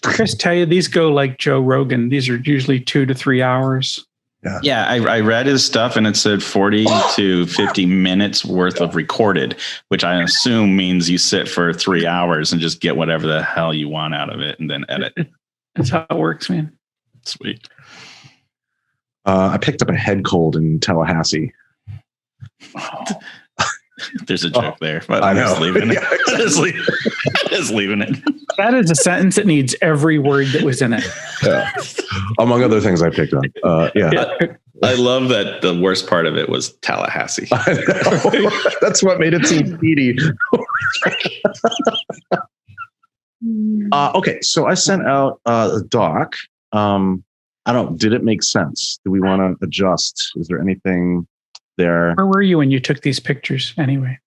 Chris tell you these go like Joe Rogan. These are usually 2 to 3 hours. Yeah, I read his stuff and it said 40 to 50 minutes worth of recorded, which I assume means you sit for 3 hours and just get whatever the hell you want out of it and then edit. That's how it works, man. Sweet. I picked up a head cold in Tallahassee. Oh. There's a joke there, but I I'm know. just leaving it. Yeah, exactly. Just leaving it. That is a sentence that needs every word that was in it. Yeah. Among other things I picked up. I love that the worst part of it was Tallahassee. I know. That's what made it seem speedy. Okay, so I sent out a doc. Did it make sense? Do we want to adjust? Is there anything there? Where were you when you took these pictures anyway?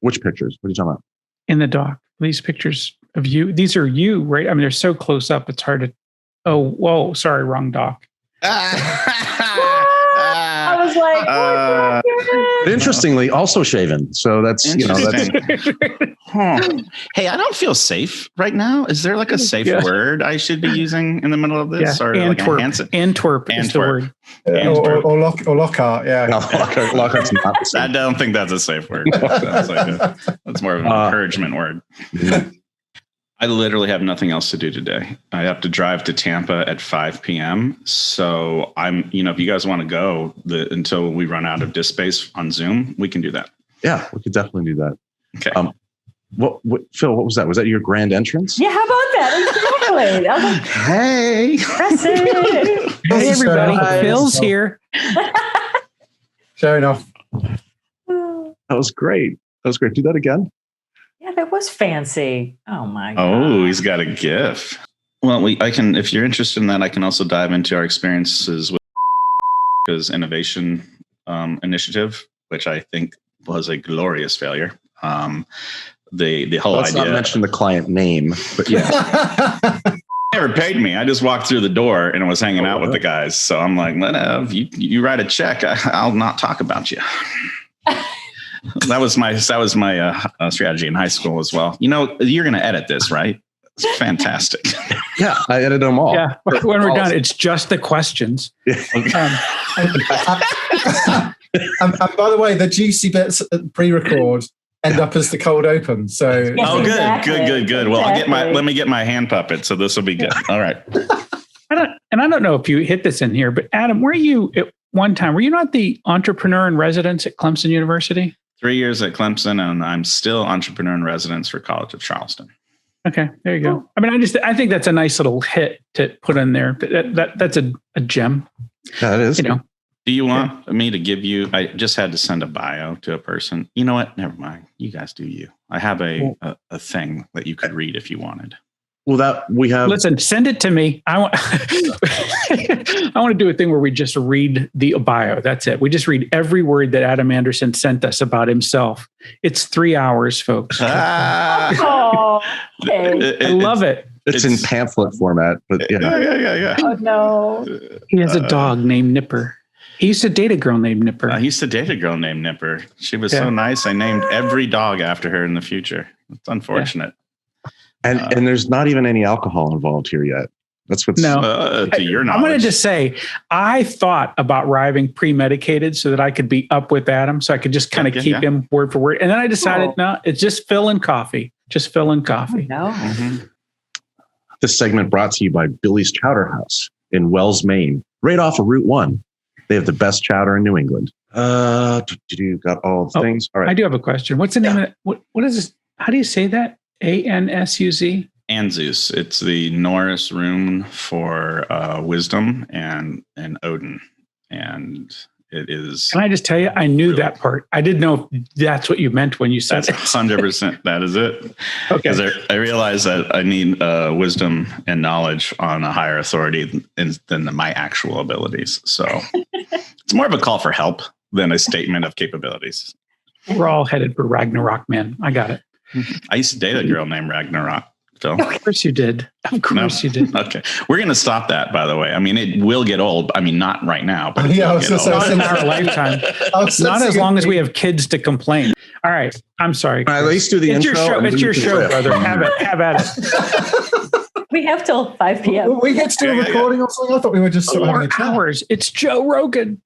Which pictures? What are you talking about? In the doc. These pictures of you. These are you, right? I mean, they're so close up. It's hard to. Oh, whoa. Sorry. Wrong doc. I was like, Interestingly, also shaven. So that's, that's. Hey, I don't feel safe right now. Is there like a safe word I should be using in the middle of this? Yeah. Or Antwerp. like Antwerp is the word. Or Lockhart, yeah. No, Lockhart's not the same. I don't think that's a safe word. That's more of an encouragement word. I literally have nothing else to do today. I have to drive to Tampa at 5 p.m. So if you guys want to go until we run out of disk space on Zoom, we can do that. Yeah, we could definitely do that. Okay. What Phil, what was that? Was that your grand entrance? yeah, how about that? Exactly. I was like, Hey. that's it. Hey, everybody. Phil's here. Fair enough. That was great. Do that again. Yeah, that was fancy. Oh my God. Oh, he's got a GIF. Well, if you're interested in that, I can also dive into our experiences with his innovation initiative, which I think was a glorious failure. The whole Let's idea. not mention the client name, but yeah. Never paid me. I just walked through the door and was hanging out with the guys. So I'm like, you write a check, I'll not talk about you. That was my strategy in high school as well. You're going to edit this, right? It's fantastic. Yeah, I edited them all. Yeah, when we're done, it's just the questions. And by the way, the juicy bits at end up as the cold open. So Yes, Good. Well, let me get my hand puppet. So this will be good. All right. I don't know if you hit this in here, but Adam, were you at one time? Were you not the entrepreneur in residence at Clemson University? 3 years at Clemson, and I'm still entrepreneur in residence for College of Charleston. Okay, there you go. I mean, I think that's a nice little hit to put in there. That's a gem. Yeah, it is. Do you want me to give you? I just had to send a bio to a person. You know what? Never mind. You guys do you. I have a thing that you could read if you wanted. Well, that we have. Listen, send it to me. I want to do a thing where we just read the bio. That's it. We just read every word that Adam Anderson sent us about himself. It's 3 hours, folks. Oh, okay. I love it. It's in pamphlet format, but yeah. Yeah. Oh, no. He has a dog named Nipper. He used to date a girl named Nipper. I used to date a girl named Nipper. She was so nice. I named every dog after her in the future. It's unfortunate. And there's not even any alcohol involved here yet. That's what's to your knowledge. I wanted to say, I thought about arriving pre-medicated so that I could be up with Adam, so I could just kind of keep him word for word. And then I decided, no, it's just Phil and coffee. Just Phil and coffee. No. Mm-hmm. This segment brought to you by Billy's Chowder House in Wells, Maine, right off of Route 1. They have the best chowder in New England. You got all the things? All right. I do have a question. What's the name of it? What is this? How do you say that? ANSUZ? Anzus. It's the Norse rune for wisdom and Odin. And it is. Can I just tell you, I knew that part. I didn't know if that's what you meant when you said that's it. 100%. That is it. Okay. Because I realized that I need wisdom and knowledge on a higher authority than my actual abilities. So it's more of a call for help than a statement of capabilities. We're all headed for Ragnarok, man. I got it. I used to date a girl named Ragnarok. Phil. Of course you did. Of course you did. Okay. We're going to stop that, by the way. I mean, it will get old. I mean, not right now, but not in our lifetime. Not as long as we have kids to complain. All right. I'm sorry. At least do the intro. It's your show, brother. Have at it. We have till 5 p.m. Will we get to do a recording or something? I thought we were just sort of having a 4 chat. hours. It's Joe Rogan.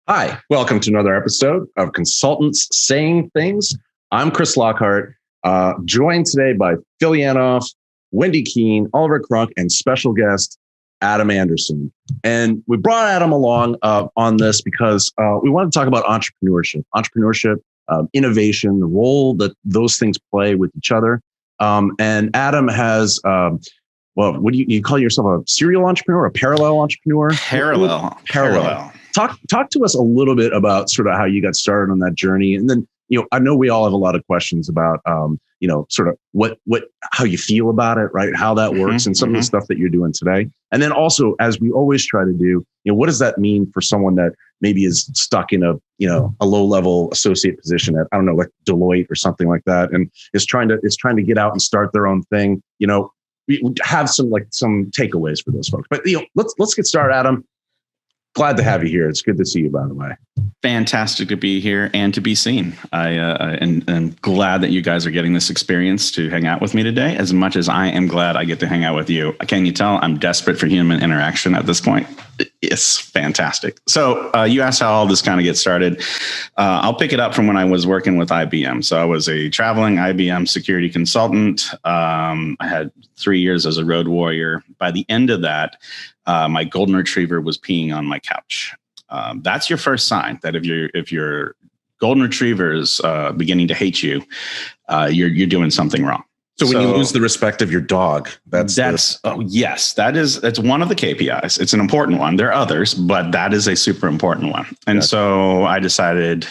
Hi, welcome to another episode of Consultants Saying Things. I'm Chris Lockhart, joined today by Phil Yanoff, Wendy Keene, Oliver Crunk, and special guest Adam Anderson. And we brought Adam along on this because we want to talk about entrepreneurship, innovation, the role that those things play with each other. And Adam has, what do you call yourself, a serial entrepreneur, a parallel entrepreneur? Parallel. Talk to us a little bit about sort of how you got started on that journey. And then, I know we all have a lot of questions about, sort of how you feel about it, right? How that works and some of the stuff that you're doing today. And then also, as we always try to do, what does that mean for someone that maybe is stuck in a low level associate position at, I don't know, like Deloitte or something like that, and is trying to get out and start their own thing. We have some takeaways for those folks. But let's get started, Adam. Glad to have you here. It's good to see you, by the way. Fantastic to be here and to be seen. I'm glad that you guys are getting this experience to hang out with me today, as much as I am glad I get to hang out with you. Can you tell I'm desperate for human interaction at this point? It's fantastic. So you asked how all this kind of gets started. I'll pick it up from when I was working with IBM. So I was a traveling IBM security consultant. I had 3 years as a road warrior. By the end of that, my golden retriever was peeing on my couch. That's your first sign that if your golden retriever is beginning to hate you, you're doing something wrong. So when you lose the respect of your dog, that's that's one of the KPIs. It's an important one. There are others, but that is a super important one. And so I decided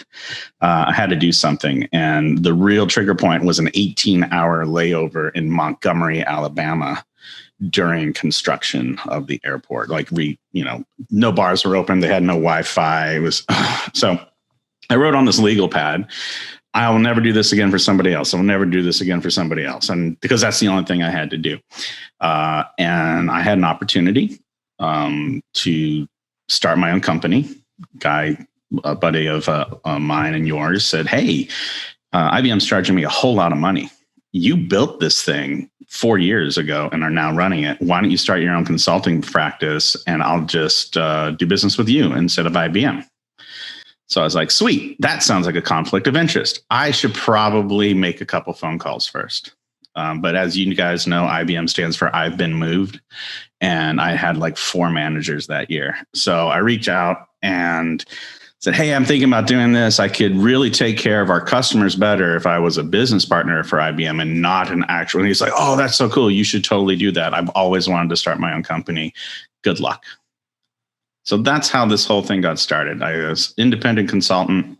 I had to do something. And the real trigger point was an 18-hour layover in Montgomery, Alabama, during construction of the airport. No bars were open. They had no Wi-Fi. It was so I wrote on this legal pad, I will never do this again for somebody else. I will never do this again for somebody else. And because that's the only thing I had to do. And I had an opportunity to start my own company. A buddy of mine and yours said, hey, IBM's charging me a whole lot of money. You built this thing 4 years ago and are now running it. Why don't you start your own consulting practice and I'll just do business with you instead of IBM? So I was like, sweet, that sounds like a conflict of interest. I should probably make a couple phone calls first. But as you guys know, IBM stands for I've been moved. And I had like 4 managers that year. So I reached out and said, hey, I'm thinking about doing this. I could really take care of our customers better if I was a business partner for IBM and not an actual. And he's like, oh, that's so cool. You should totally do that. I've always wanted to start my own company. Good luck. So that's how this whole thing got started. I was independent consultant.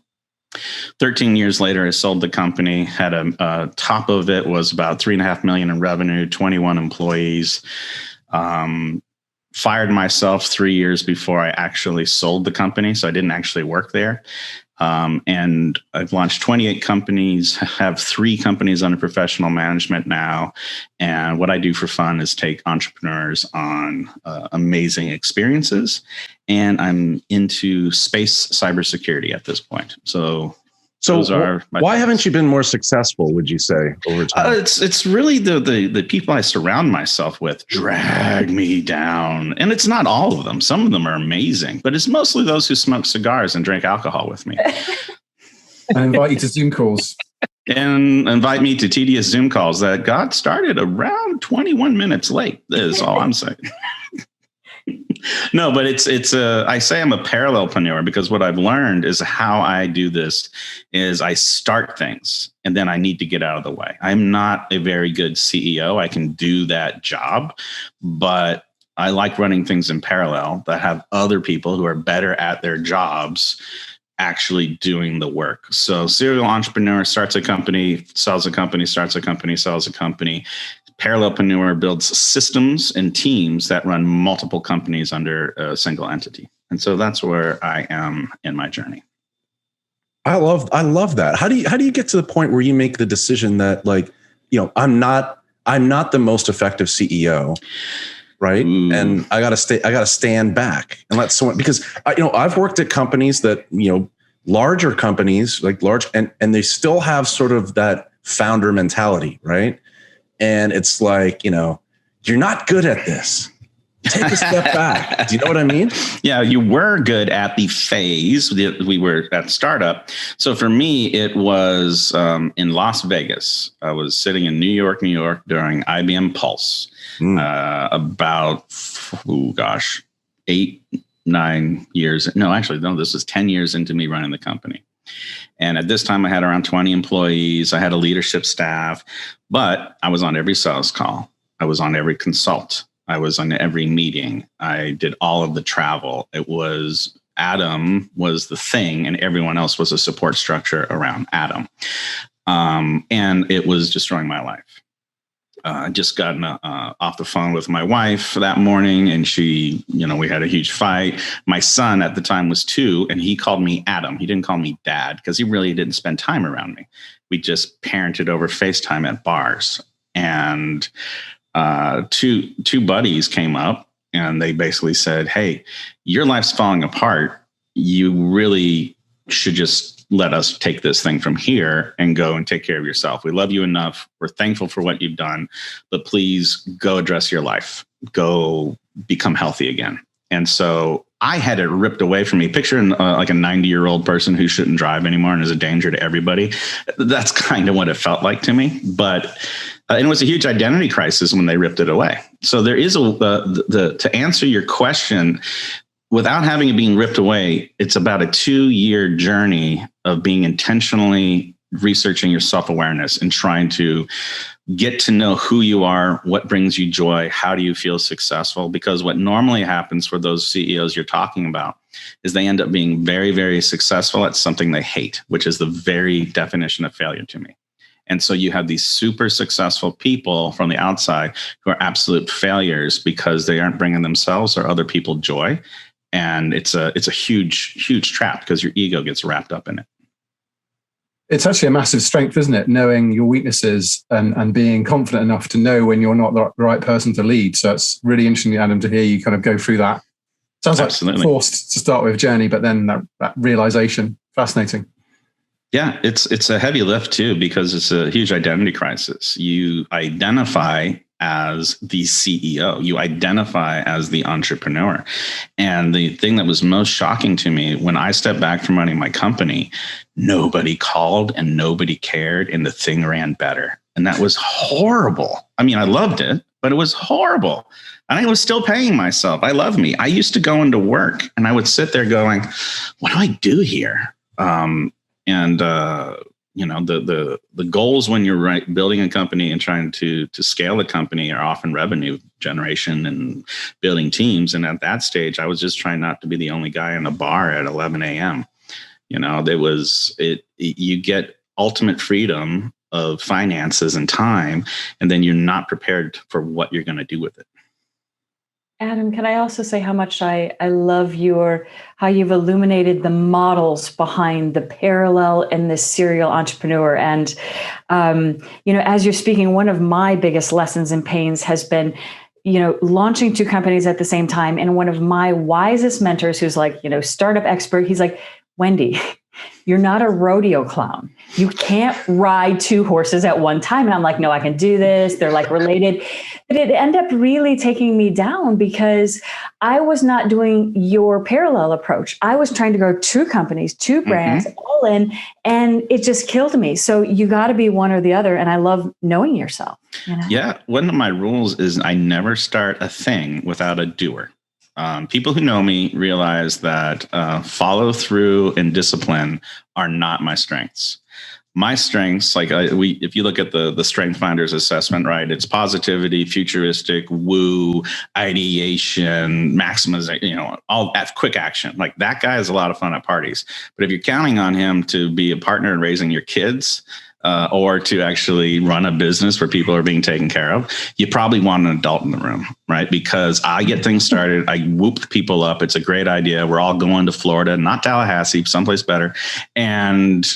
13 years later, I sold the company, had a top of it was about $3.5 million in revenue, 21 employees. Fired myself 3 years before I actually sold the company. So I didn't actually work there. And I've launched 28 companies, have 3 companies under professional management now. And what I do for fun is take entrepreneurs on amazing experiences. And I'm into space cybersecurity at this point. So why haven't you been more successful, would you say, over time? It's really the people I surround myself with drag me down. And it's not all of them. Some of them are amazing, but it's mostly those who smoke cigars and drink alcohol with me. And invite you to Zoom calls. And invite me to tedious Zoom calls that got started around 21 minutes late, is all I'm saying. No, but I say I'm a parallelpreneur because what I've learned is how I do this is I start things and then I need to get out of the way. I'm not a very good CEO. I can do that job, but I like running things in parallel that have other people who are better at their jobs actually doing the work. So serial entrepreneur starts a company, sells a company, starts a company, sells a company. Parallelpreneur builds systems and teams that run multiple companies under a single entity. And so that's where I am in my journey. I love that. How do you get to the point where you make the decision that, like, you know, I'm not the most effective CEO, right? Ooh. And I got to stand back and let someone, because I've worked at companies that, you know, larger companies, like large, and they still have sort of that founder mentality, right? And it's like, you know, you're not good at this. Take a step back. Do you know what I mean? Yeah, you were good at the phase. We were at startup. So for me, it was in Las Vegas. I was sitting in New York during IBM Pulse about, 8-9 years. No, actually, no, this was 10 years into me running the company. And at this time, I had around 20 employees. I had a leadership staff, but I was on every sales call. I was on every consult. I was on every meeting. I did all of the travel. It was Adam was the thing, and everyone else was a support structure around Adam. And it was destroying my life. I just gotten off the phone with my wife that morning, and we had a huge fight. My son at the time was 2, and he called me Adam. He didn't call me Dad because he really didn't spend time around me. We just parented over FaceTime at bars. And two buddies came up, and they basically said, "Hey, your life's falling apart. You really should just let us take this thing from here and go and take care of yourself. We love you enough. We're thankful for what you've done, but please go address your life. Go become healthy again." And so I had it ripped away from me. Picture like a 90-year-old person who shouldn't drive anymore and is a danger to everybody. That's kind of what it felt like to me. But it was a huge identity crisis when they ripped it away. So there is to answer your question, without having it being ripped away, it's about a 2-year journey of being intentionally researching your self-awareness and trying to get to know who you are, what brings you joy, how do you feel successful? Because what normally happens for those CEOs you're talking about is they end up being very, very successful at something they hate, which is the very definition of failure to me. And so you have these super successful people from the outside who are absolute failures because they aren't bringing themselves or other people joy. And it's a huge, huge trap because your ego gets wrapped up in it. It's actually a massive strength, isn't it? Knowing your weaknesses and being confident enough to know when you're not the right person to lead. So it's really interesting, Adam, to hear you kind of go through that. Sounds like Absolutely. Forced to start with journey, but then that realization. Fascinating. Yeah, it's a heavy lift too, because it's a huge identity crisis. You identify as the CEO, you identify as the entrepreneur. And the thing that was most shocking to me when I stepped back from running my company, nobody called and nobody cared, and the thing ran better. And that was horrible. I mean, I loved it, but it was horrible. And I was still paying myself. I love me. I used to go into work and I would sit there going, what do I do here? The goals when you're building a company and trying to scale a company are often revenue generation and building teams. And at that stage, I was just trying not to be the only guy in a bar at 11 a.m. You get ultimate freedom of finances and time, and then you're not prepared for what you're going to do with it. Adam, can I also say how much I love how you've illuminated the models behind the parallel and the serial entrepreneur. And, as you're speaking, one of my biggest lessons and pains has been, launching 2 companies at the same time. And one of my wisest mentors, who's like, startup expert, he's like, Wendy, you're not a rodeo clown. You can't ride 2 horses at one time. And I'm like, no, I can do this. They're like related. But it ended up really taking me down because I was not doing your parallel approach. I was trying to grow 2 companies, 2 brands, all in, and it just killed me. So you got to be one or the other. And I love knowing yourself. Yeah. One of my rules is I never start a thing without a doer. People who know me realize that follow through and discipline are not my strengths. My strengths, if you look at the Strength Finders assessment, right, it's positivity, futuristic, woo, ideation, maximization, all that quick action. Like that guy is a lot of fun at parties. But if you're counting on him to be a partner in raising your kids, or to actually run a business where people are being taken care of, you probably want an adult in the room, right? Because I get things started, I whoop people up. It's a great idea. We're all going to Florida, not Tallahassee, someplace better. And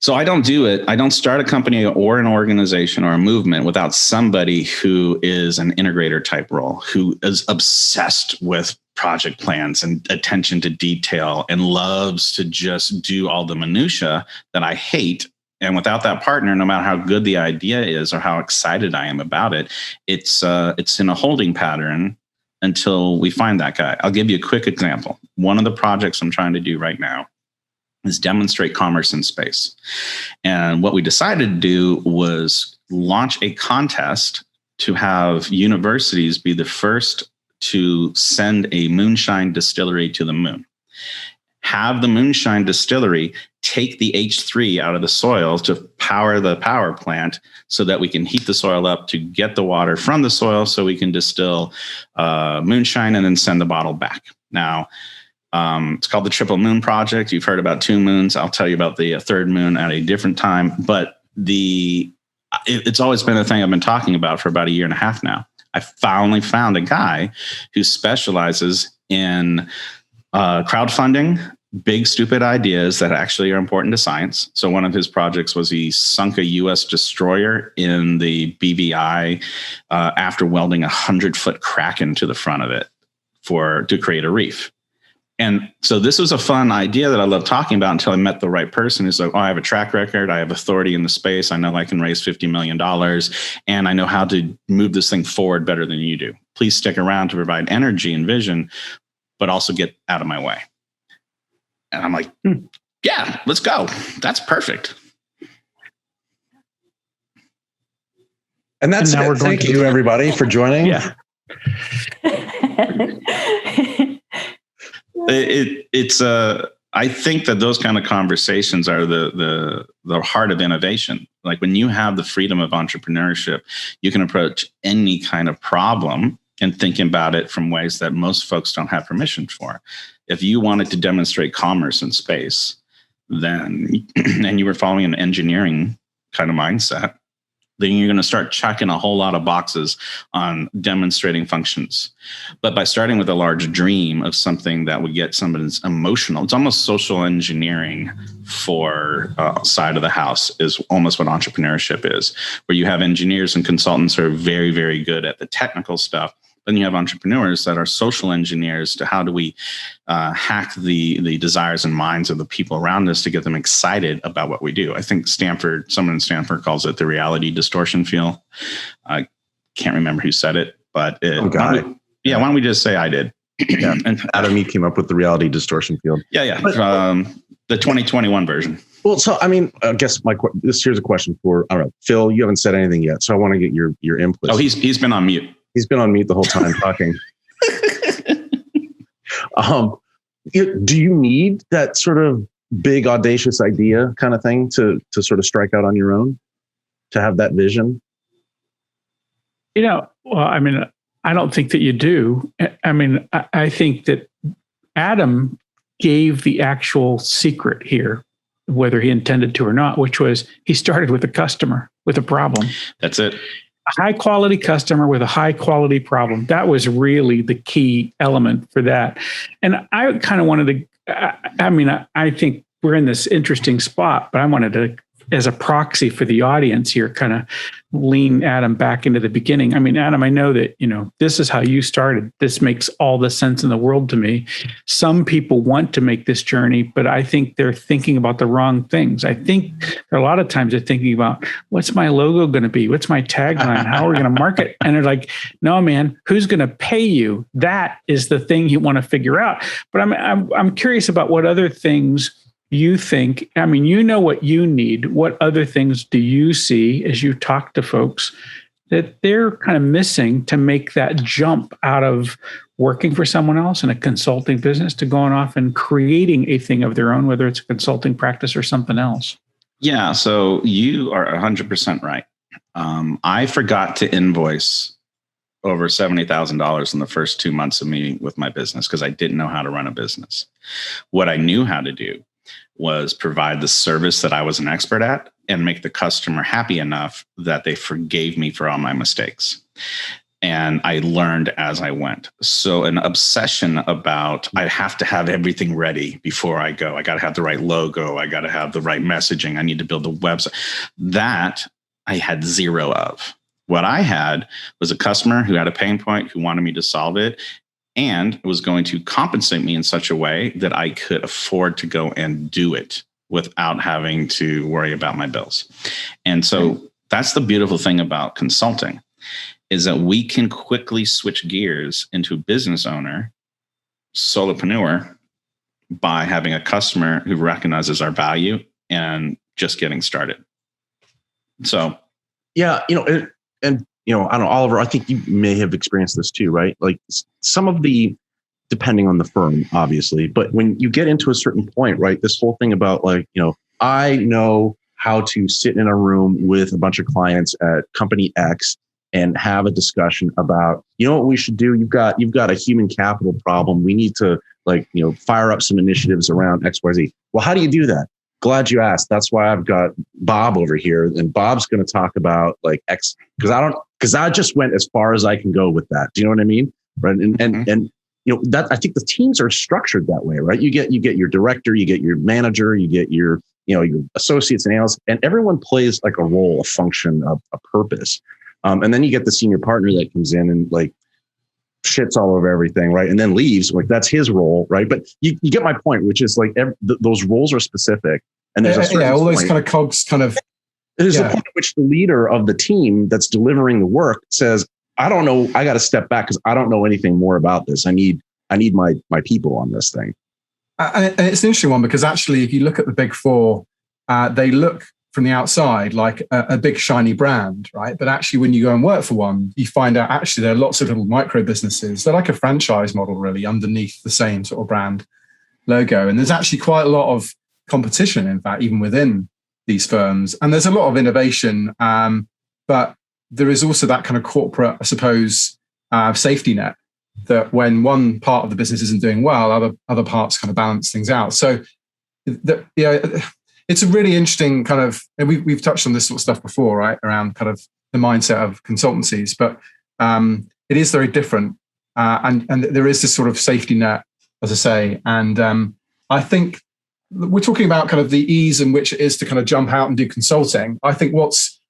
so I don't do it. I don't start a company or an organization or a movement without somebody who is an integrator type role, who is obsessed with project plans and attention to detail and loves to just do all the minutia that I hate. And without that partner, no matter how good the idea is or how excited I am about it, it's in a holding pattern until we find that guy. I'll give you a quick example. One of the projects I'm trying to do right now is demonstrate commerce in space. And what we decided to do was launch a contest to have universities be the first to send a moonshine distillery to the moon. Have the moonshine distillery take the H3 out of the soil to power the power plant so that we can heat the soil up to get the water from the soil so we can distill moonshine and then send the bottle back. Now, it's called the Triple Moon Project. You've heard about 2 moons. I'll tell you about the third moon at a different time. But it's always been a thing I've been talking about for about 1.5 years now. I finally found a guy who specializes in crowdfunding big, stupid ideas that actually are important to science. So one of his projects was he sunk a U.S. destroyer in the BVI after welding 100-foot crack into the front of it to create a reef. And so this was a fun idea that I love talking about until I met the right person who's like, oh, I have a track record. I have authority in the space. I know I can raise $50 million and I know how to move this thing forward better than you do. Please stick around to provide energy and vision, but also get out of my way. And I'm like, yeah, let's go. That's perfect. And that's it. Thank you, everybody, for joining. Yeah. I think that those kind of conversations are the heart of innovation. Like when you have the freedom of entrepreneurship, you can approach any kind of problem and think about it from ways that most folks don't have permission for. If you wanted to demonstrate commerce in space, then and you were following an engineering kind of mindset, then you're going to start checking a whole lot of boxes on demonstrating functions. But by starting with a large dream of something that would get somebody's emotional, it's almost social engineering for side of the house is almost what entrepreneurship is, where you have engineers and consultants who are very, very good at the technical stuff. Then you have entrepreneurs that are social engineers to how do we hack the desires and minds of the people around us to get them excited about what we do. I think someone in Stanford calls it the reality distortion field. I can't remember who said it, but why don't we just say I did? Yeah, and Adam, you came up with the reality distortion field. Yeah. But, the 2021 version. Well, so I mean, I guess here's a question for Phil. You haven't said anything yet, so I want to get your input. Oh, he's been on mute. He's been on mute the whole time talking. Do you need that sort of big, audacious idea kind of thing to sort of strike out on your own, to have that vision? Well, I mean, I don't think that you do. I mean, I think that Adam gave the actual secret here, whether he intended to or not, which was he started with a customer with a problem. That's it. A high quality customer with a high quality problem. That was really the key element for that. And I kind of wanted to, I think we're in this interesting spot, but I wanted to, as a proxy for the audience here, kind of lean Adam back into the beginning. I mean, Adam, I know that, this is how you started. This makes all the sense in the world to me. Some people want to make this journey, but I think they're thinking about the wrong things. I think a lot of times they're thinking about, what's my logo going to be? What's my tagline? How are we going to market? And they're like, no, man, who's going to pay you? That is the thing you want to figure out. But I'm curious about what other things you think, I mean, what you need. What other things do you see as you talk to folks that they're kind of missing to make that jump out of working for someone else in a consulting business to going off and creating a thing of their own, whether it's a consulting practice or something else? Yeah, so you are 100% right. I forgot to invoice over $70,000 in the first 2 months of me with my business because I didn't know how to run a business. What I knew how to do was provide the service that I was an expert at and make the customer happy enough that they forgave me for all my mistakes. And I learned as I went. So an obsession about I have to have everything ready before I go. I got to have the right logo. I got to have the right messaging. I need to build a website. That I had zero of. What I had was a customer who had a pain point, who wanted me to solve it, and was going to compensate me in such a way that I could afford to go and do it without having to worry about my bills. And so that's the beautiful thing about consulting, is that we can quickly switch gears into a business owner, solopreneur, by having a customer who recognizes our value and just getting started. So, yeah, and I don't know, Oliver, I think you may have experienced this too, right? Like some of the, depending on the firm, obviously, but when you get into a certain point, right, this whole thing about like, I know how to sit in a room with a bunch of clients at company X and have a discussion about, what we should do. You've got a human capital problem. We need to fire up some initiatives around XYZ. Well, how do you do that? Glad you asked. That's why I've got Bob over here, and Bob's going to talk about like X because I just went as far as I can go with that. Do you know what I mean? Right. And that I think the teams are structured that way, right? You get your director, you get your manager, you get your associates and analysts, and everyone plays like a role, a function, a purpose. And then you get the senior partner that comes in and like shits all over everything, right? And then leaves. Like that's his role, right? But you get my point, which is like those roles are specific, and there's all those kind of cogs kind of. There's a point at which the leader of the team that's delivering the work says, "I don't know. I got to step back because I don't know anything more about this. I need my people on this thing." And it's an interesting one because actually, if you look at the big four, they look from the outside like a big shiny brand, right? But actually, when you go and work for one, you find out actually there are lots of little micro businesses. They're like a franchise model, really, underneath the same sort of brand logo. And there's actually quite a lot of competition, in fact, even within these firms. And there's a lot of innovation, but there is also that kind of corporate, I suppose, safety net that when one part of the business isn't doing well, other parts kind of balance things out. So, it's a really interesting kind of, and we've touched on this sort of stuff before, right? Around kind of the mindset of consultancies, but it is very different. And there is this sort of safety net, as I say. And I think we're talking about kind of the ease in which it is to kind of jump out and do consulting. I think what's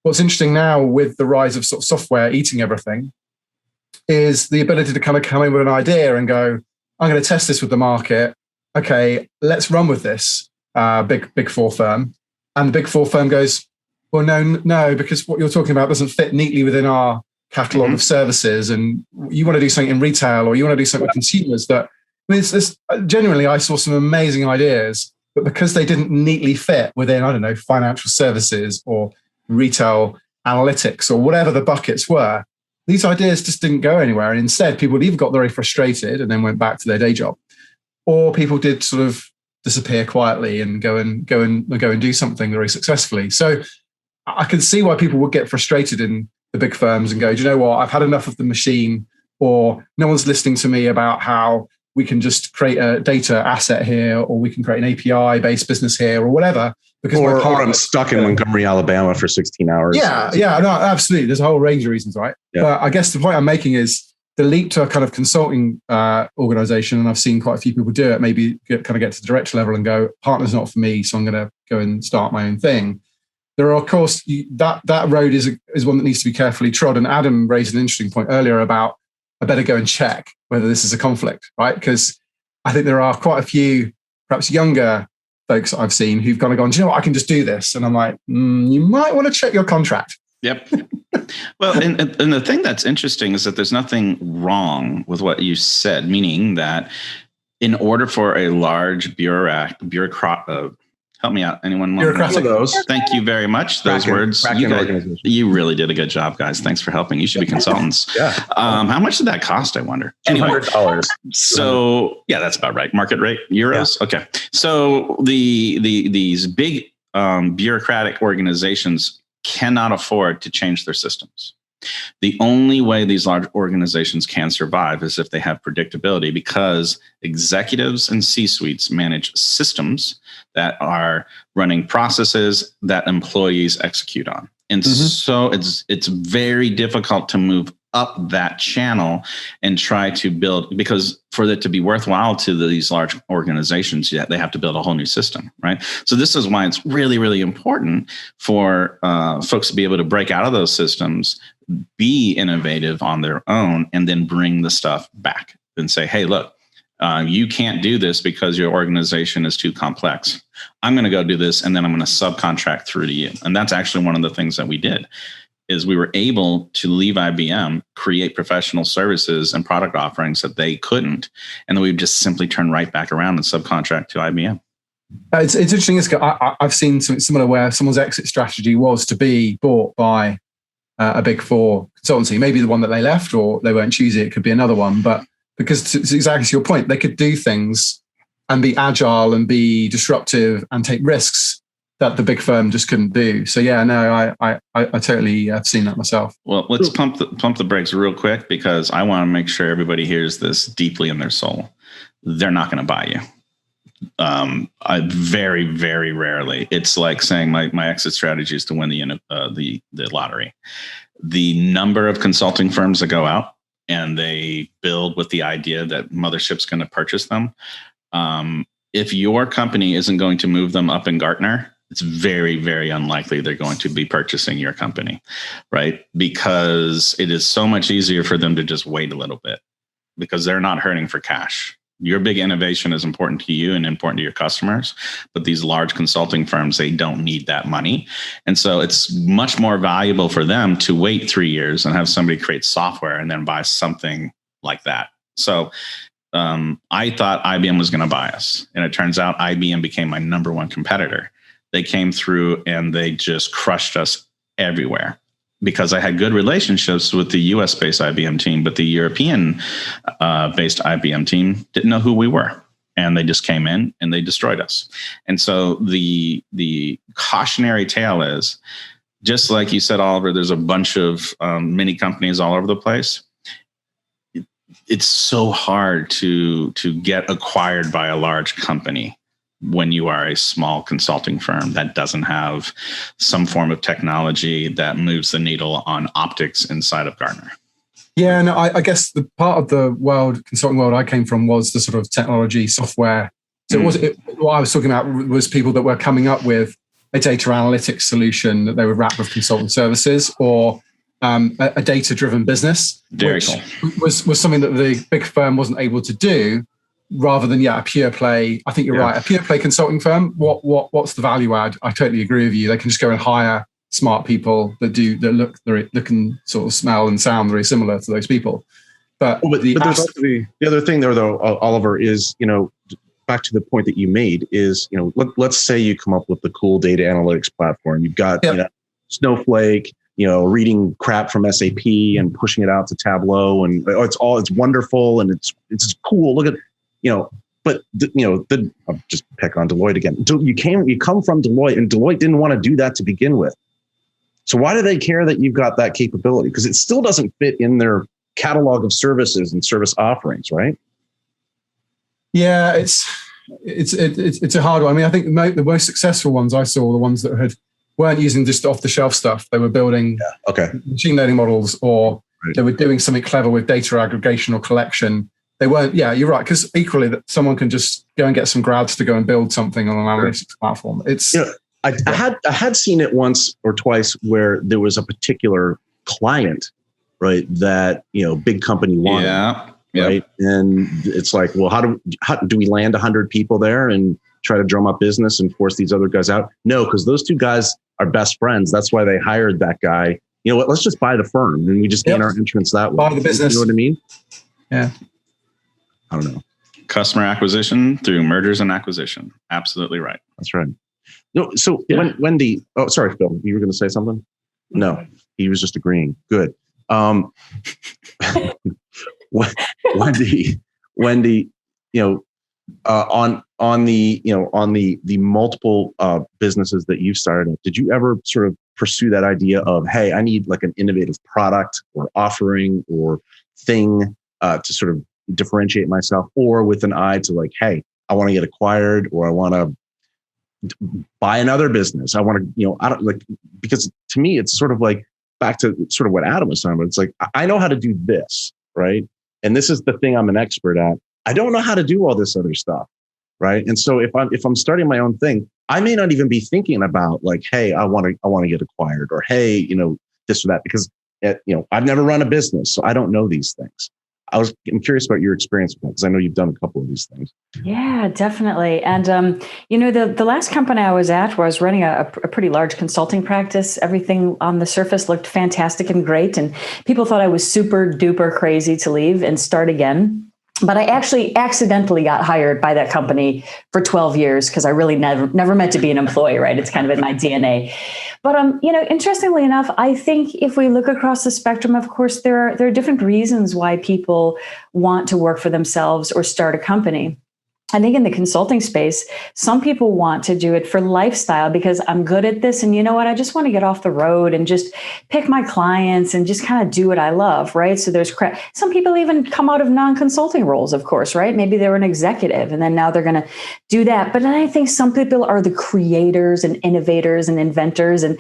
interesting now with the rise of sort of software eating everything is the ability to kind of come in with an idea and go, I'm going to test this with the market. Okay, let's run with this. Big four firm, and the big four firm goes, well, no, because what you're talking about doesn't fit neatly within our catalog of services, and you want to do something in retail or you want to do something with consumers. That genuinely, I saw some amazing ideas, but because they didn't neatly fit within, I don't know, financial services or retail analytics or whatever the buckets were, these ideas just didn't go anywhere. And instead, people either got very frustrated and then went back to their day job, or people did sort of disappear quietly and go and do something very successfully. So I can see why people would get frustrated in the big firms and go, do you know what? I've had enough of the machine, or no one's listening to me about how we can just create a data asset here, or we can create an API-based business here, or whatever. Because or I'm stuck in Montgomery, Alabama for 16 hours. Yeah, no, absolutely. There's a whole range of reasons, right? Yeah. But I guess the point I'm making is the leap to a kind of consulting organization, and I've seen quite a few people do it, maybe get to the director level and go, partner's not for me, so I'm going to go and start my own thing. There are, of course, that road is one that needs to be carefully trod. And Adam raised an interesting point earlier about I better go and check whether this is a conflict, right? Because I think there are quite a few, perhaps younger folks I've seen who've gone, do you know what, I can just do this. And I'm like, you might want to check your contract. Yep. Well, and the thing that's interesting is that there's nothing wrong with what you said, meaning that in order for a large Help me out. Anyone? Bureaucratic. Those. Thank you very much. Those words. You really did a good job, guys. Thanks for helping. You should be consultants. Yeah. How much did that cost, I wonder? Anyway, $200. so yeah, that's about right. Market rate, euros. Yeah. Okay. So these big bureaucratic organizations cannot afford to change their systems. The only way these large organizations can survive is if they have predictability, because executives and C-suites manage systems that are running processes that employees execute on. And so it's very difficult to move up that channel and try to build, because for it to be worthwhile to these large organizations, they have to build a whole new system, right? So this is why it's really, really important for folks to be able to break out of those systems, be innovative on their own, and then bring the stuff back and say, hey, look, you can't do this because your organization is too complex. I'm going to go do this, and then I'm going to subcontract through to you. And that's actually one of the things that we did, is we were able to leave IBM, create professional services and product offerings that they couldn't. And then we would just simply turn right back around and subcontract to IBM. It's interesting. I've seen something similar where someone's exit strategy was to be bought by a big four consultancy, maybe the one that they left, or they won't choose it. It could be another one. But because it's exactly to your point, they could do things and be agile and be disruptive and take risks that the big firm just couldn't do. So yeah, no, I totally have seen that myself. Well, let's pump the brakes real quick, because I want to make sure everybody hears this deeply in their soul. They're not going to buy you. I very, very rarely. It's like saying my exit strategy is to win the lottery. The number of consulting firms that go out and they build with the idea that mothership's going to purchase them. If your company isn't going to move them up in Gartner, it's very, very unlikely they're going to be purchasing your company, right? Because it is so much easier for them to just wait a little bit, because they're not hurting for cash. Your big innovation is important to you and important to your customers, but these large consulting firms, they don't need that money. And so it's much more valuable for them to wait 3 years and have somebody create software and then buy something like that. So I thought IBM was going to buy us, and it turns out IBM became my number one competitor. They came through and they just crushed us everywhere, because I had good relationships with the US-based IBM team, but the European-based IBM team didn't know who we were. And they just came in and they destroyed us. And so the cautionary tale is, just like you said, Oliver, there's a bunch of mini companies all over the place. It's so hard to get acquired by a large company when you are a small consulting firm that doesn't have some form of technology that moves the needle on optics inside of Gartner. Yeah, no, I guess the part of the consulting world I came from was the sort of technology software. So what I was talking about was people that were coming up with a data analytics solution that they would wrap with consulting services, or a data-driven business, which was something that the big firm wasn't able to do. Rather than a pure play, I think you're right. A pure play consulting firm. What's the value add? I totally agree with you. They can just go and hire smart people that look and sort of smell and sound very similar to those people. But there's also the other thing there, though, Oliver, is back to the point that you made is let's say you come up with the cool data analytics platform. You've got Snowflake, reading crap from SAP and pushing it out to Tableau, and it's wonderful and it's cool. Look at I'll just pick on Deloitte again. You come from Deloitte, and Deloitte didn't want to do that to begin with. So why do they care that you've got that capability? Because it still doesn't fit in their catalog of services and service offerings, right? Yeah, it's a hard one. I mean, I think the most successful ones I saw were the ones that weren't using just off the shelf stuff. They were building machine learning models, or they were doing something clever with data aggregation or collection. They weren't, you're right, because equally that someone can just go and get some grads to go and build something on an analytics platform. It's I had seen it once or twice where there was a particular client, right, that big company wanted, right, and it's like, well, how do we land 100 people there and try to drum up business and force these other guys out? No, because those two guys are best friends. That's why they hired that guy. You know what? Let's just buy the firm and we just gain our entrance that way. Buy the business. You know what I mean? Yeah. I don't know. Customer acquisition through mergers and acquisition. Absolutely right. That's right. No, so Wendy, oh, sorry, Phil, you were going to say something? No, he was just agreeing. Good. Wendy, on the multiple businesses that you've started, did you ever sort of pursue that idea of, hey, I need like an innovative product or offering or thing to sort of differentiate myself, or with an eye to like, hey, I want to get acquired, or I want to buy another business. I want to, I don't like, because to me, it's sort of like back to sort of what Adam was talking about. It's like, I know how to do this, right? And this is the thing I'm an expert at. I don't know how to do all this other stuff, right? And so if I'm starting my own thing, I may not even be thinking about like, hey, I want to get acquired, or hey, this or that, because I've never run a business, so I don't know these things. I'm curious about your experience with that, because I know you've done a couple of these things. Yeah, definitely. And, the last company I was at was running a pretty large consulting practice. Everything on the surface looked fantastic and great. And people thought I was super duper crazy to leave and start again. But I actually accidentally got hired by that company for 12 years because I really never meant to be an employee, right? It's kind of in my DNA. But interestingly enough, I think if we look across the spectrum, of course, there are different reasons why people want to work for themselves or start a company. I think in the consulting space, some people want to do it for lifestyle because I'm good at this. And you know what? I just want to get off the road and just pick my clients and just kind of do what I love, right? So there's some people even come out of non-consulting roles, of course, right? Maybe they were an executive and then now they're going to do that. But then I think some people are the creators and innovators and inventors. And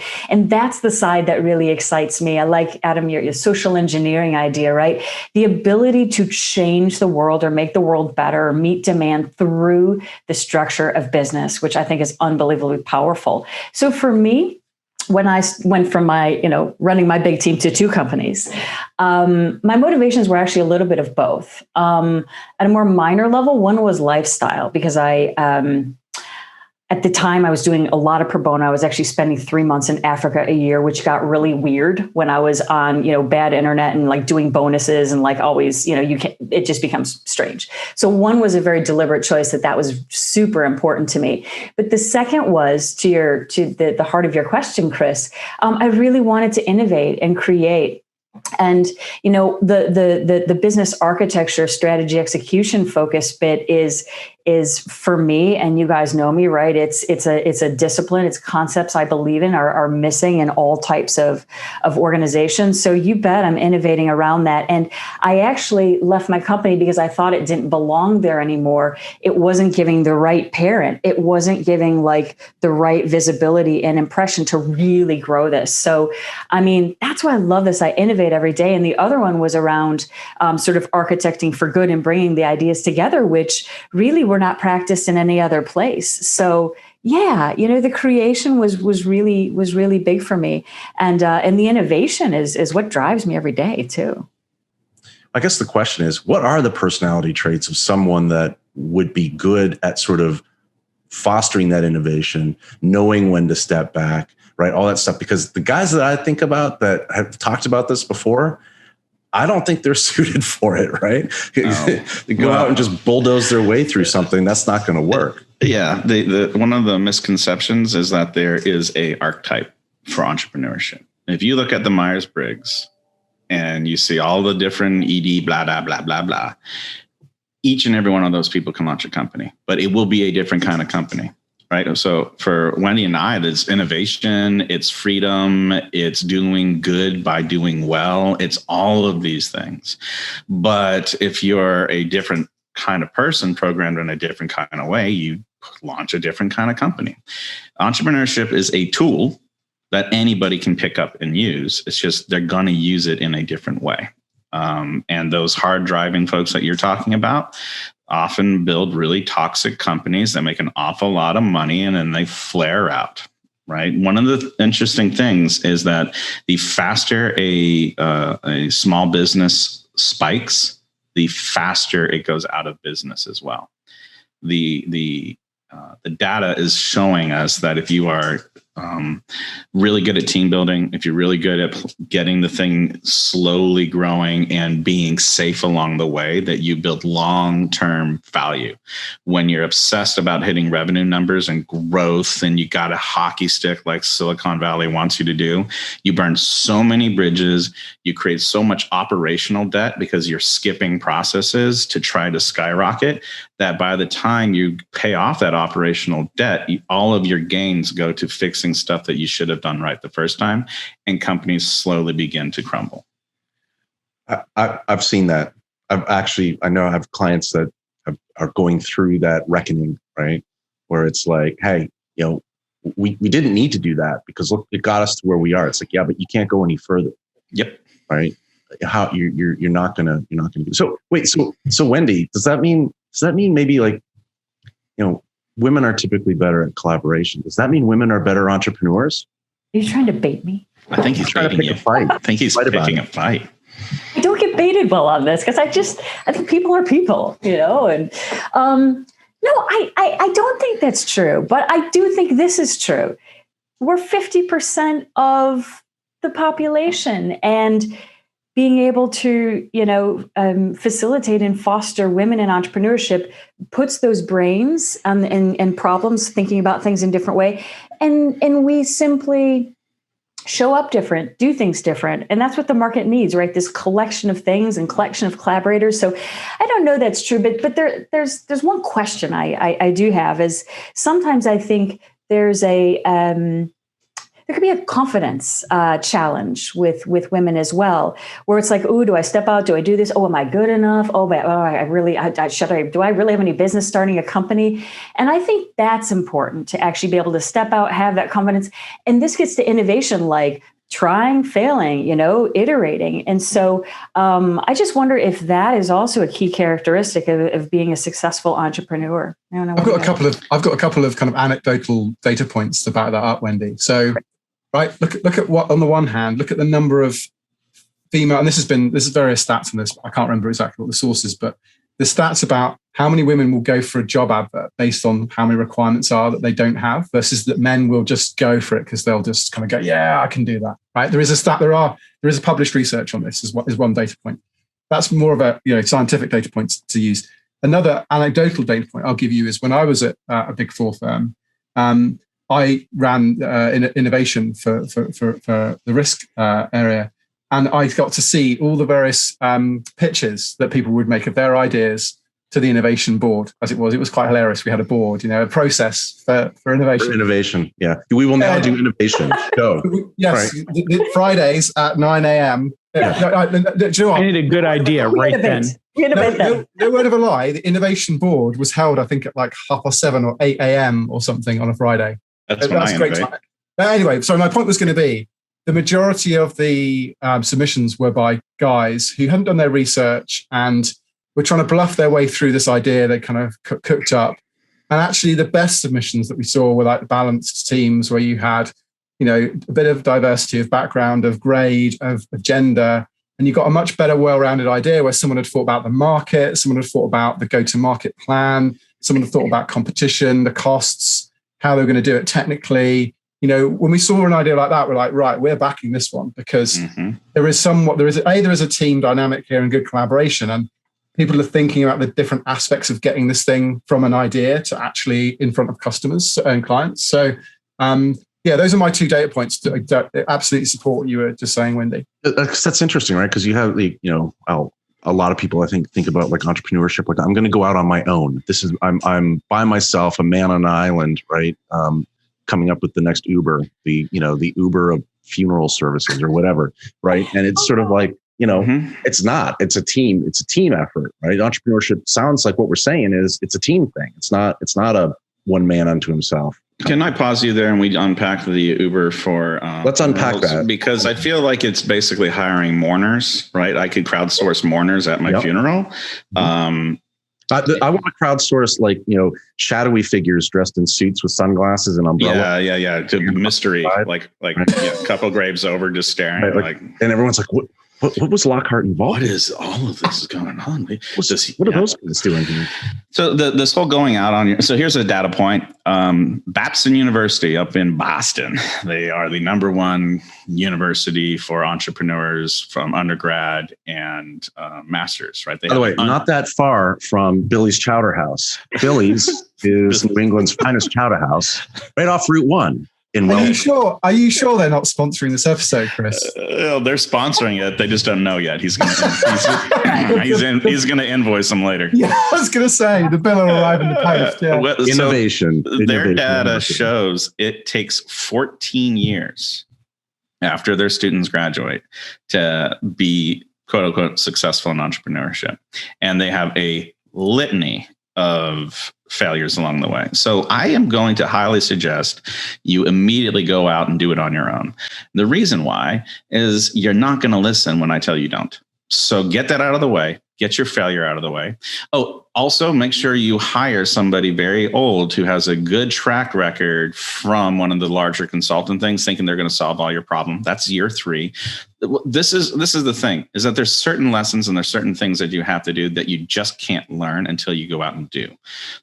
that's the side that really excites me. I like, Adam, your social engineering idea, right? The ability to change the world or make the world better or meet demand through the structure of business, which I think is unbelievably powerful. So for me, when I went from my, running my big team to 2 companies, my motivations were actually a little bit of both. At a more minor level, one was lifestyle, because at the time I was doing a lot of pro bono. I was actually spending 3 months in Africa a year, which got really weird when I was on, bad internet and like doing bonuses and like always, it just becomes strange. So one was a very deliberate choice that was super important to me. But the second was to the heart of your question, Chris. I really wanted to innovate and create. And the business architecture, strategy, execution focus bit is for me, and you guys know me, right? It's a discipline. It's concepts I believe in are missing in all types of organizations. So you bet I'm innovating around that. And I actually left my company because I thought it didn't belong there anymore. It wasn't giving the right parent. It wasn't giving like the right visibility and impression to really grow this. So, that's why I love this. I innovate every day. And the other one was around sort of architecting for good and bringing the ideas together, which really were not practiced in any other place. So yeah, the creation was really big for me. And the innovation is what drives me every day too. I guess the question is, what are the personality traits of someone that would be good at sort of fostering that innovation, knowing when to step back, right? All that stuff. Because the guys that I think about that have talked about this before, I don't think they're suited for it, right? No. They go out and just bulldoze their way through something. That's not going to work. Yeah. The one of the misconceptions is that there is a archetype for entrepreneurship. If you look at the Myers-Briggs and you see all the different ED, blah, blah, blah, blah, blah, each and every one of those people can launch a company, but it will be a different kind of company. Right. So for Wendy and I, there's innovation, it's freedom, it's doing good by doing well. It's all of these things. But if you're a different kind of person programmed in a different kind of way, you launch a different kind of company. Entrepreneurship is a tool that anybody can pick up and use. It's just they're going to use it in a different way. And those hard driving folks that you're talking about often build really toxic companies that make an awful lot of money and then they flare out, right? One of the interesting things is that the faster a small business spikes, the faster it goes out of business as well. The data is showing us that if you are really good at team building, if you're really good at getting the thing slowly growing and being safe along the way, that you build long-term value. When you're obsessed about hitting revenue numbers and growth and you got a hockey stick like Silicon Valley wants you to do, you burn so many bridges, you create so much operational debt because you're skipping processes to try to skyrocket, that by the time you pay off that operational debt, all of your gains go to fixing stuff that you should have done right the first time, and companies slowly begin to crumble. I've seen that. I know I have clients that are going through that reckoning, right? Where it's like, hey, we didn't need to do that because look, it got us to where we are. It's like, yeah, but you can't go any further. Yep. Right. How you're not gonna do. So wait, so Wendy, does that mean maybe like, women are typically better at collaboration? Does that mean women are better entrepreneurs? Are you trying to bait me? I think he's trying to pick a fight. I think he's picking a fight. I don't get baited well on this because I think people are people, and no, I don't think that's true, but I do think this is true. We're 50% of the population, and being able to, facilitate and foster women in entrepreneurship puts those brains and problems, thinking about things in a different way. And we simply show up different, do things different. And that's what the market needs, right? This collection of things and collection of collaborators. So I don't know that's true, but there's one question I do have is sometimes I think there's there could be a confidence challenge with women as well, where it's like, oh, do I step out? Do I do this? Oh, am I good enough? Do I really have any business starting a company? And I think that's important to actually be able to step out, have that confidence. And this gets to innovation, like trying, failing, iterating. And so I just wonder if that is also a key characteristic of being a successful entrepreneur. I don't know. I've got a couple of kind of anecdotal data points to back that up, Wendy. So, right, look at what, on the one hand, look at the number of female, and this is various stats on this. I can't remember exactly what the source is, but the stats about how many women will go for a job advert based on how many requirements are that they don't have, versus that men will just go for it because they'll just kind of go, yeah, I can do that. Right? There is a published research on this is one data point. That's more of a scientific data point to use. Another anecdotal data point I'll give you is when I was at a Big Four firm, I ran innovation for the risk area. And I got to see all the various pitches that people would make of their ideas to the innovation board, as it was. It was quite hilarious. We had a board, a process for innovation. For innovation, yeah. We will now do innovation. Go. Yes, right. Fridays at 9 a.m. Yeah. I need a good idea right then. No word of a lie, the innovation board was held, I think, at like 7:30 or 8 a.m. or something on a Friday. That's great time. But anyway, so my point was going to be, the majority of the submissions were by guys who hadn't done their research and were trying to bluff their way through this idea they kind of cooked up. And actually the best submissions that we saw were like balanced teams where you had, a bit of diversity of background, of grade, of gender, and you got a much better, well-rounded idea where someone had thought about the market, someone had thought about the go-to-market plan, someone had thought about competition, the costs, how they were going to do it technically. When we saw an idea like that, we're like, right, we're backing this one because there is a team dynamic here and good collaboration, and people are thinking about the different aspects of getting this thing from an idea to actually in front of customers and clients. So, those are my two data points that absolutely support what you were just saying, Wendy. That's interesting, right? Because you have a lot of people, I think about like entrepreneurship, like I'm going to go out on my own. I'm by myself, a man on an island, right? Coming up with the next Uber, the Uber of funeral services or whatever, right? And it's sort of like, it's a team effort, right? Entrepreneurship sounds like what we're saying is it's a team thing. It's not a one man unto himself. Can I pause you there and we unpack the Uber for... Let's unpack that. Because I feel like it's basically hiring mourners, right? I could crowdsource mourners at my funeral. I want to crowdsource shadowy figures dressed in suits with sunglasses and umbrella. Yeah. To mystery, like a couple graves over, just staring. Right, and everyone's like, What was Lockhart involved? What is all of this going on? What are those guys doing here? So this whole going out on your, so here's a data point. Babson University up in Boston, they are the #1 university for entrepreneurs from undergrad and masters, right? By the way, not that far from Billy's Chowder House. Billy's is New England's finest chowder house, right off Route 1. Are you sure they're not sponsoring this episode, Chris? They're sponsoring it. They just don't know yet. He's going to invoice them later. Yeah, I was going to say the bill will arrive in the post. Yeah. Innovation. Their data shows it takes 14 years after their students graduate to be quote unquote successful in entrepreneurship, and they have a litany of failures along the way. So I am going to highly suggest you immediately go out and do it on your own. The reason why is you're not going to listen when I tell you don't. So get that out of the way. Get your failure out of the way. Oh, also make sure you hire somebody very old who has a good track record from one of the larger consultant things, thinking they're going to solve all your problem. That's year 3. This is the thing, is that there's certain lessons and there's certain things that you have to do that you just can't learn until you go out and do.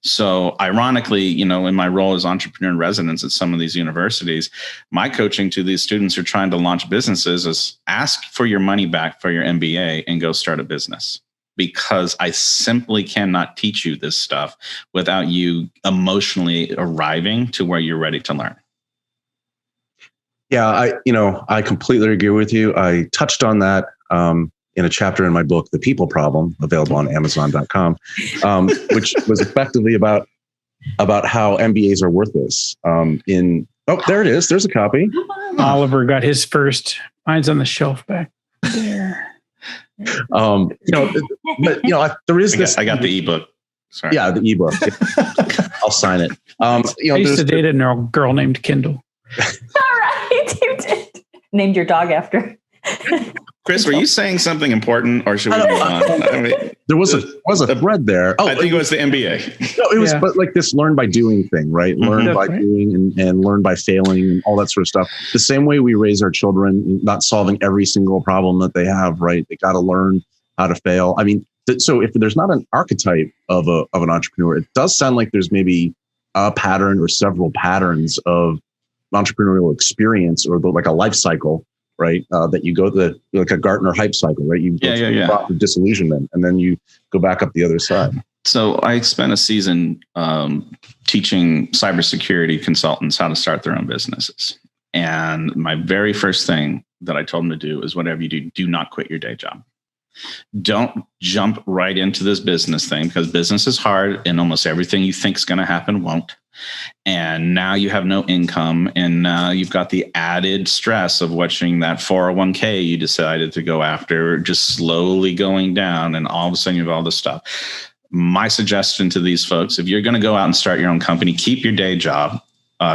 So ironically, in my role as entrepreneur in residence at some of these universities, my coaching to these students who are trying to launch businesses is ask for your money back for your MBA and go start a business. Because I simply cannot teach you this stuff without you emotionally arriving to where you're ready to learn. Yeah, I completely agree with you. I touched on that in a chapter in my book, The People Problem, available on Amazon.com, which was effectively about how MBAs are worthless. There it is. There's a copy. Oliver got his first. Mine's on the shelf back there. There is this. I got the ebook. Sorry. Yeah, the ebook. I'll sign it. I used to date a girl named Kendall. All right, you did. Named your dog after. Chris, were you saying something important, or should we move on? There was a thread there. I think it was the MBA. No, it was, but like this learn by doing thing, right? Learn by doing and learn by failing and all that sort of stuff. The same way we raise our children, not solving every single problem that they have, right? They got to learn how to fail. I mean, so if there's not an archetype of an entrepreneur, it does sound like there's maybe a pattern or several patterns of entrepreneurial experience, or like a life cycle, right? That you go like a Gartner hype cycle, right? You go through the disillusionment, and then you go back up the other side. So I spent a season teaching cybersecurity consultants how to start their own businesses. And my very first thing that I told them to do is, whatever you do not quit your day job. Don't jump right into this business thing, because business is hard and almost everything you think is going to happen won't. And now you have no income, and now you've got the added stress of watching that 401k you decided to go after just slowly going down, and all of a sudden you have all this stuff. My suggestion to these folks, if you're going to go out and start your own company, keep your day job.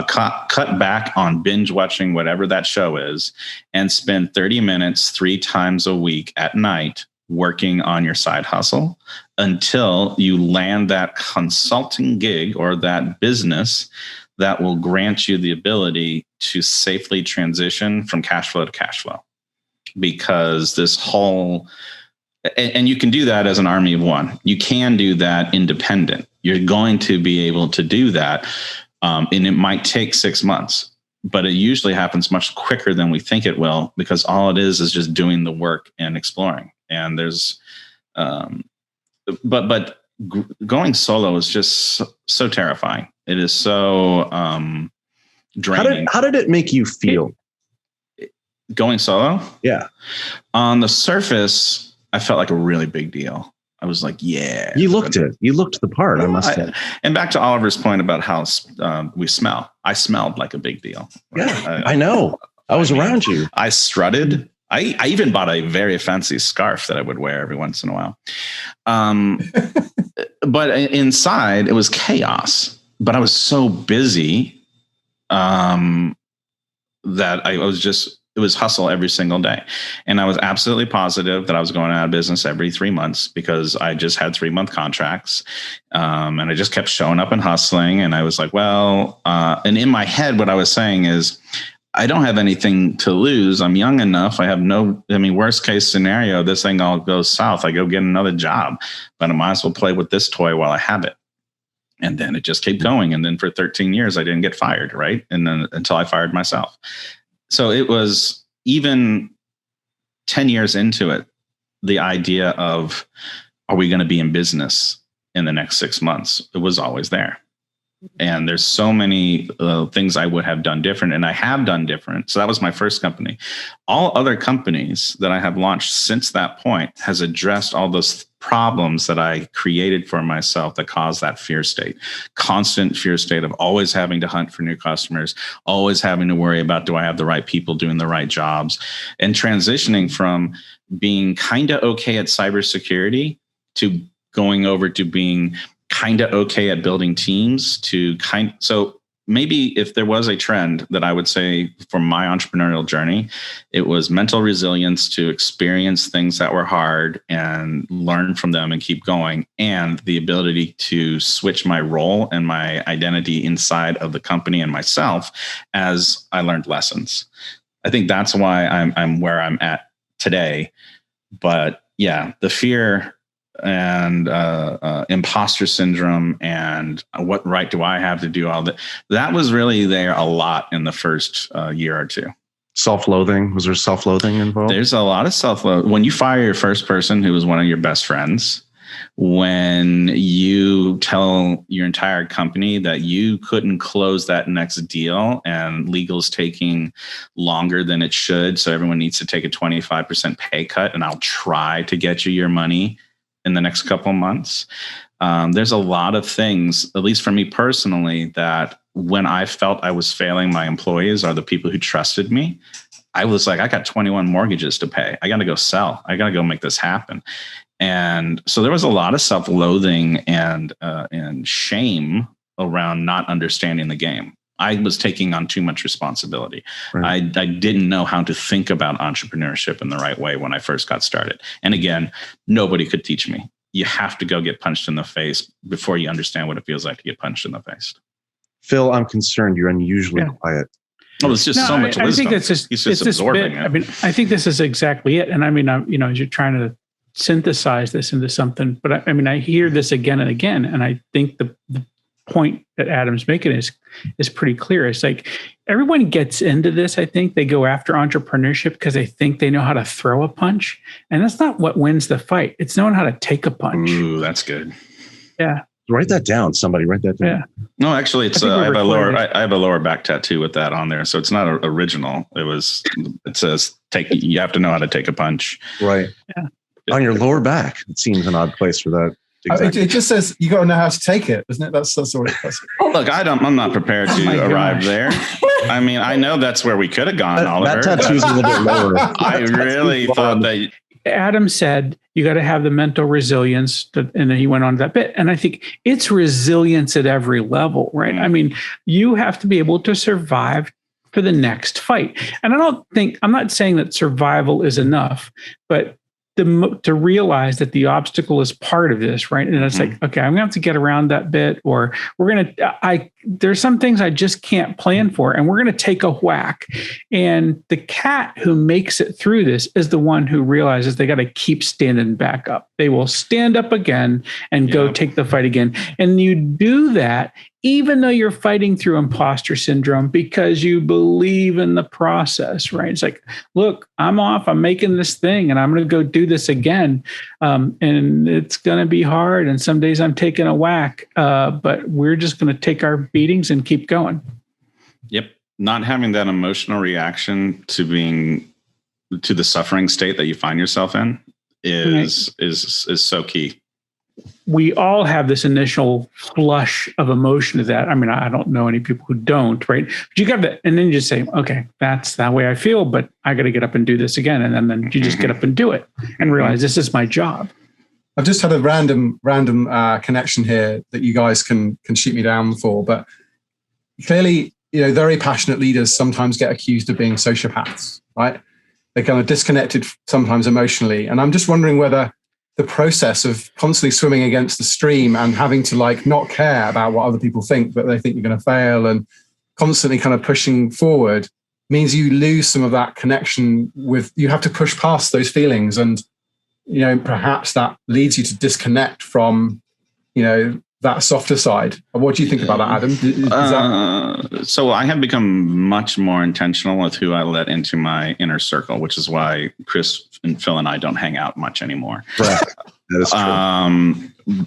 Cut back on binge watching whatever that show is, and spend 30 minutes 3 times a week at night working on your side hustle until you land that consulting gig or that business that will grant you the ability to safely transition from cash flow to cash flow. Because this whole, and you can do that as an army of one. You can do that independent. You're going to be able to do that. And it might take 6 months, but it usually happens much quicker than we think it will, because all it is just doing the work and exploring. And there's, but going solo is just so terrifying. It is so draining. How did it make you feel? Going solo? Yeah. On the surface, I felt like a really big deal. I was like, yeah. You looked the part, I must say. And back to Oliver's point about how we smell. I smelled like a big deal. Right? Yeah, I know. I was around you. I strutted. I even bought a very fancy scarf that I would wear every once in a while. But inside, it was chaos. But I was so busy that it was hustle every single day. And I was absolutely positive that I was going out of business every 3 months, because I just had 3-month contracts. And I just kept showing up and hustling. And I was like, well, and in my head, what I was saying is, I don't have anything to lose. I'm young enough. Worst case scenario, this thing all goes south. I go get another job, but I might as well play with this toy while I have it. And then it just kept going. And then for 13 years, I didn't get fired, right? And then until I fired myself. So it was even 10 years into it, the idea of, are we going to be in business in the next 6 months? It was always there. And there's so many things I would have done different, and I have done different. So that was my first company. All other companies that I have launched since that point has addressed all those problems that I created for myself that caused that fear state, constant fear state of always having to hunt for new customers, always having to worry about, do I have the right people doing the right jobs, and transitioning from being kind of okay at cybersecurity to going over to being kind of okay at building teams so maybe if there was a trend that I would say for my entrepreneurial journey, it was mental resilience to experience things that were hard and learn from them and keep going, and the ability to switch my role and my identity inside of the company and myself as I learned lessons. I think that's why I'm where I'm at today. But yeah, the fear and imposter syndrome and what right do I have to do all that, that was really there a lot in the first year or two. Self-loathing. Was there self-loathing involved? There's a lot of self-loathing. When you fire your first person who was one of your best friends, when you tell your entire company that you couldn't close that next deal and legal's taking longer than it should, so everyone needs to take a 25% pay cut, and I'll try to get you your money in the next couple of months. There's a lot of things, at least for me personally, that when I felt I was failing my employees or the people who trusted me, I was like, I got 21 mortgages to pay. I got to go sell. I got to go make this happen. And so there was a lot of self-loathing and shame around not understanding the game. I was taking on too much responsibility. Right. I didn't know how to think about entrepreneurship in the right way when I first got started. And again, nobody could teach me. You have to go get punched in the face before you understand what it feels like to get punched in the face. Phil, I'm concerned you're unusually quiet. Oh, it's just so much wisdom. I think that's just, he's just absorbing it. I mean, I think this is exactly it. And I mean, as you're trying to synthesize this into something, but I hear this again and again. And I think the point that Adam's making is pretty clear. It's like everyone gets into this. I think they go after entrepreneurship because they think they know how to throw a punch, and that's not what wins the fight. It's knowing how to take a punch. Ooh, that's good. Yeah. Write that down. Somebody write that down. Yeah. No, actually, it's I have a lower back tattoo with that on there, so it's not original. It says you have to know how to take a punch. Right. Yeah. On your lower back. It seems an odd place for that. Exactly. It just says you got to know how to take it, doesn't it? That's what it says. Look, I'm not prepared to arrive there. I mean, I know that's where we could have gone, Oliver. That tattoo's a little bit lower. I really thought that. Adam said you got to have the mental resilience, and then he went on to that bit. And I think it's resilience at every level, right? I mean, you have to be able to survive for the next fight. And I'm not saying that survival is enough, but to realize that the obstacle is part of this, right? And it's like, okay, I'm gonna have to get around that bit, or there's some things I just can't plan for, and we're gonna take a whack. And the cat who makes it through this is the one who realizes they got to keep standing back up. They will stand up again and go take the fight again. And you do that even though you're fighting through imposter syndrome because you believe in the process, right? It's like, look, I'm off, I'm making this thing, and I'm going to go do this again. And it's going to be hard. And some days I'm taking a whack, but we're just going to take our beatings and keep going. Yep. Not having that emotional reaction to the suffering state that you find yourself in is so key. We all have this initial flush of emotion to that. I mean, I don't know any people who don't, right? But you got to, and then you just say, okay, that's that way I feel, but I got to get up and do this again. And then you just get up and do it and realize this is my job. I've just had a random connection here that you guys can shoot me down for, but clearly, very passionate leaders sometimes get accused of being sociopaths, right? They're kind of disconnected sometimes emotionally. And I'm just wondering whether the process of constantly swimming against the stream and having to not care about what other people think, but they think you're going to fail, and constantly kind of pushing forward, means you lose some of that connection with, you have to push past those feelings. And, perhaps that leads you to disconnect from, that softer side. What do you think about that, Adam? So I have become much more intentional with who I let into my inner circle, which is why Chris and Phil and I don't hang out much anymore. Right. That is true.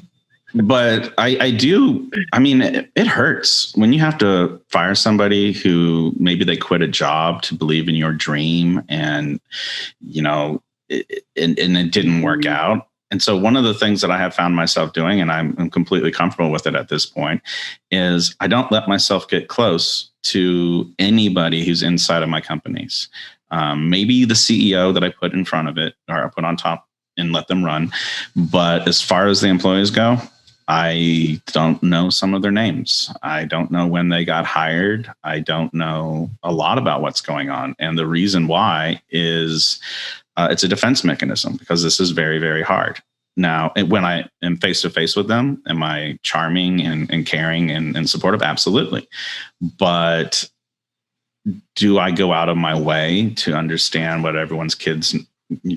But I do. I mean, it hurts when you have to fire somebody who maybe they quit a job to believe in your dream, and and it didn't work out. And so one of the things that I have found myself doing, and I'm completely comfortable with it at this point, is I don't let myself get close to anybody who's inside of my companies. Maybe the CEO that I put in front of it, or I put on top and let them run. But as far as the employees go, I don't know some of their names. I don't know when they got hired. I don't know a lot about what's going on. And the reason why is it's a defense mechanism, because this is very, very hard. Now, when I am face to face with them, am I charming and caring and supportive? Absolutely. But do I go out of my way to understand what everyone's kids'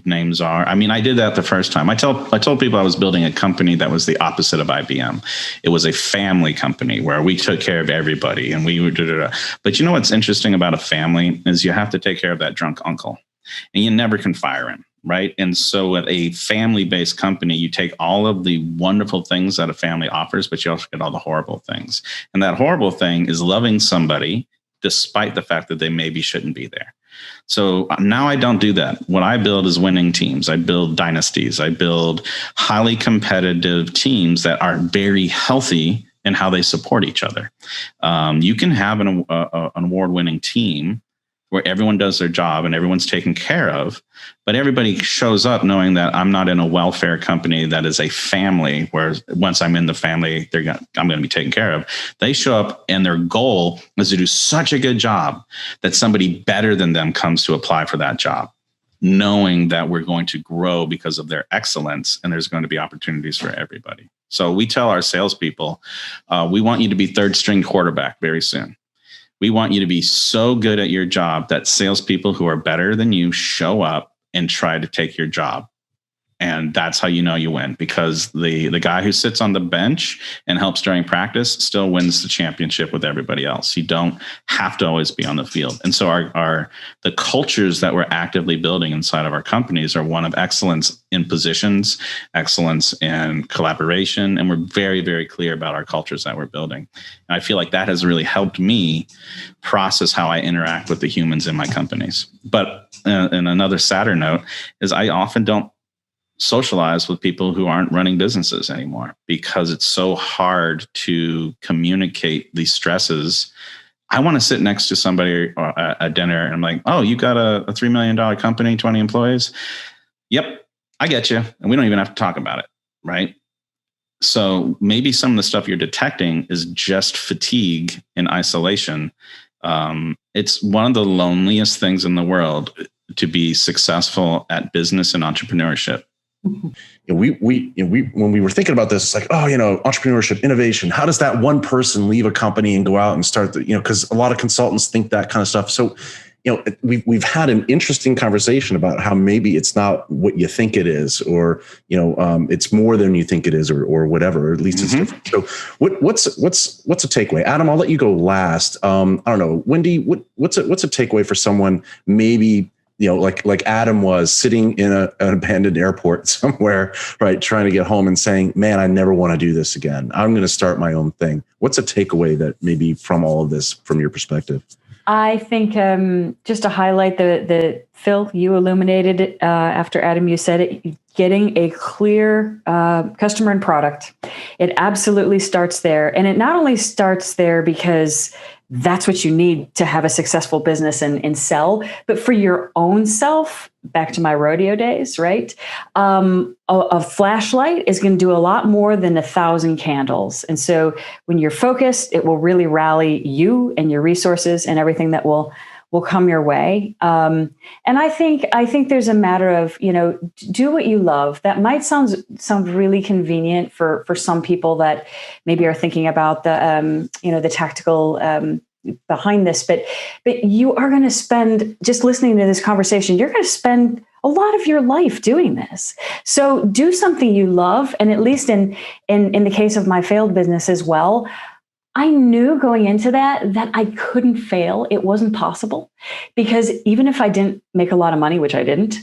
names are? I mean, I did that the first time. I told people I was building a company that was the opposite of IBM. It was a family company where we took care of everybody, and we would. But you know what's interesting about a family is you have to take care of that drunk uncle, and you never can fire him, right? And so with a family-based company, you take all of the wonderful things that a family offers, but you also get all the horrible things. And that horrible thing is loving somebody despite the fact that they maybe shouldn't be there. So now I don't do that. What I build is winning teams. I build dynasties. I build highly competitive teams that are very healthy in how they support each other. You can have an award-winning team where everyone does their job and everyone's taken care of, but everybody shows up knowing that I'm not in a welfare company that is a family where once I'm in the family, I'm going to be taken care of. They show up and their goal is to do such a good job that somebody better than them comes to apply for that job, knowing that we're going to grow because of their excellence and there's going to be opportunities for everybody. So we tell our salespeople, we want you to be third string quarterback very soon. We want you to be so good at your job that salespeople who are better than you show up and try to take your job. And that's how you know you win, because the guy who sits on the bench and helps during practice still wins the championship with everybody else. You don't have to always be on the field. And so the cultures that we're actively building inside of our companies are one of excellence in positions, excellence in collaboration. And we're very, very clear about our cultures that we're building. And I feel like that has really helped me process how I interact with the humans in my companies. But in another sadder note is I often don't socialize with people who aren't running businesses anymore, because it's so hard to communicate these stresses. I want to sit next to somebody at dinner and I'm like, oh, you got a $3 million company, 20 employees. Yep, I get you. And we don't even have to talk about it, right? So maybe some of the stuff you're detecting is just fatigue and isolation. It's one of the loneliest things in the world to be successful at business and entrepreneurship. We when we were thinking about this, it's like, oh, entrepreneurship, innovation. How does that one person leave a company and go out and start because a lot of consultants think that kind of stuff. So, we've had an interesting conversation about how maybe it's not what you think it is, or, it's more than you think it is, or whatever, or at least it's different. So what's a takeaway? Adam, I'll let you go last. I don't know, Wendy, what's a takeaway for someone maybe, like Adam was sitting in an abandoned airport somewhere, right, trying to get home and saying, man, I never want to do this again. I'm going to start my own thing. What's a takeaway that maybe from all of this, from your perspective? I think just to highlight the Phil, you illuminated it after Adam, you said it, getting a clear customer and product. It absolutely starts there. And it not only starts there because that's what you need to have a successful business and sell, but for your own self, back to my rodeo days, right? A flashlight is going to do a lot more than 1,000 candles. And so when you're focused, it will really rally you and your resources and everything that will come your way. And I think there's a matter of, do what you love. That might sound really convenient for some people that maybe are thinking about the tactical, behind this, but you are going to spend, just listening to this conversation, you're going to spend a lot of your life doing this. So do something you love. And at least in the case of my failed business as well, I knew going into that I couldn't fail. It wasn't possible, because even if I didn't make a lot of money, which I didn't,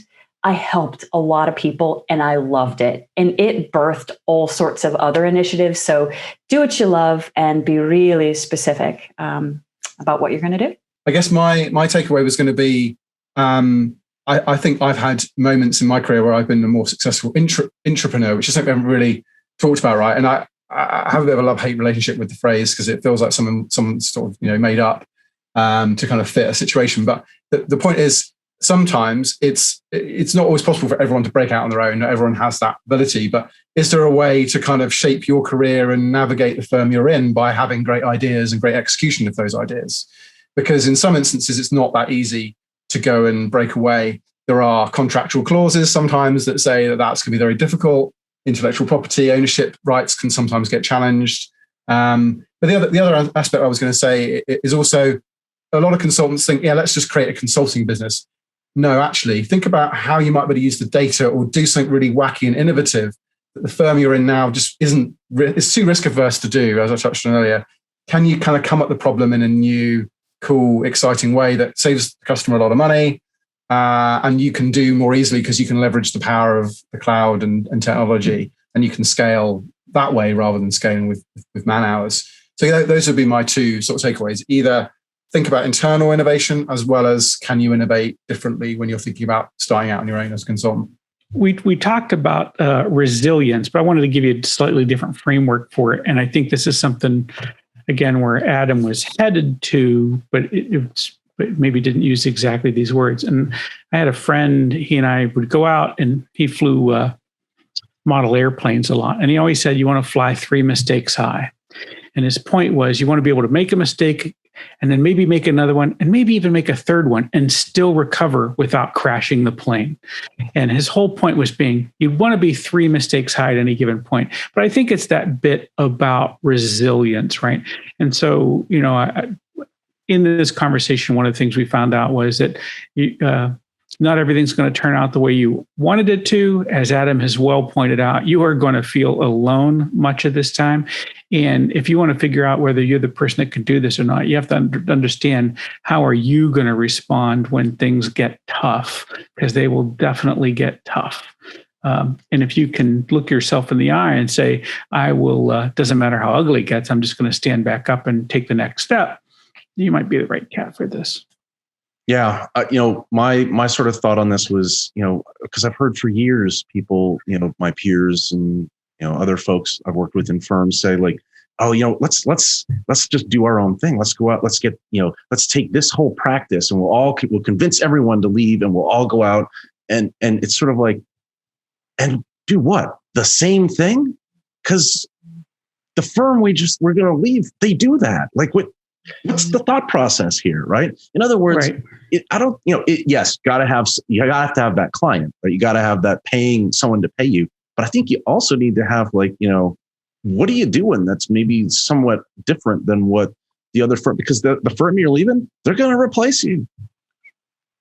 I helped a lot of people and I loved it. And it birthed all sorts of other initiatives. So do what you love and be really specific about what you're going to do. I guess my takeaway was going to be, I think I've had moments in my career where I've been a more successful entrepreneur, which is something we haven't really talked about, right? And I have a bit of a love-hate relationship with the phrase, because it feels like someone's sort of made up to kind of fit a situation. But the point is, sometimes it's not always possible for everyone to break out on their own. Not everyone has that ability. But is there a way to kind of shape your career and navigate the firm you're in by having great ideas and great execution of those ideas? Because in some instances, it's not that easy to go and break away. There are contractual clauses sometimes that say that that's going to be very difficult. Intellectual property ownership rights can sometimes get challenged. But the other aspect I was going to say is also, a lot of consultants think, yeah, let's just create a consulting business. No, actually, think about how you might be able to use the data or do something really wacky and innovative that the firm you're in now just isn't. It's too risk averse to do, as I touched on earlier. Can you kind of come at the problem in a new, cool, exciting way that saves the customer a lot of money, and you can do more easily because you can leverage the power of the cloud and technology, and you can scale that way rather than scaling with man hours. So those would be my two sort of takeaways. Either think about internal innovation, as well as can you innovate differently when you're thinking about starting out on your own as a consultant. We talked about resilience, but I wanted to give you a slightly different framework for it. And I think this is something, again, where Adam was headed to, but it maybe didn't use exactly these words. And I had a friend, he and I would go out, and he flew model airplanes a lot. And he always said, you want to fly 3 mistakes high. And his point was, you want to be able to make a mistake and then maybe make another one, and maybe even make a third one, and still recover without crashing the plane. And his whole point was being, you want to be 3 mistakes high at any given point. But I think it's that bit about resilience, right? And so, in this conversation, one of the things we found out was that not everything's going to turn out the way you wanted it to. As Adam has well pointed out, you are going to feel alone much of this time. And if you want to figure out whether you're the person that can do this or not, you have to understand, how are you going to respond when things get tough? Because they will definitely get tough. And if you can look yourself in the eye and say, I will, doesn't matter how ugly it gets, I'm just going to stand back up and take the next step, you might be the right cat for this. Yeah. My sort of thought on this was, because I've heard for years people, my peers and, other folks I've worked with in firms say like, oh, let's just do our own thing. Let's go out. Let's get, let's take this whole practice and we'll convince everyone to leave, and we'll all go out. And it's sort of like, and do what? The same thing? Because the firm we're going to leave, they do that. Like what's the thought process here, right? In other words, right. Yes, you have to have that client, right? You got to have that paying someone to pay you. But I think you also need to have like, what are you doing that's maybe somewhat different than what the other firm, because the firm you're leaving, they're going to replace you.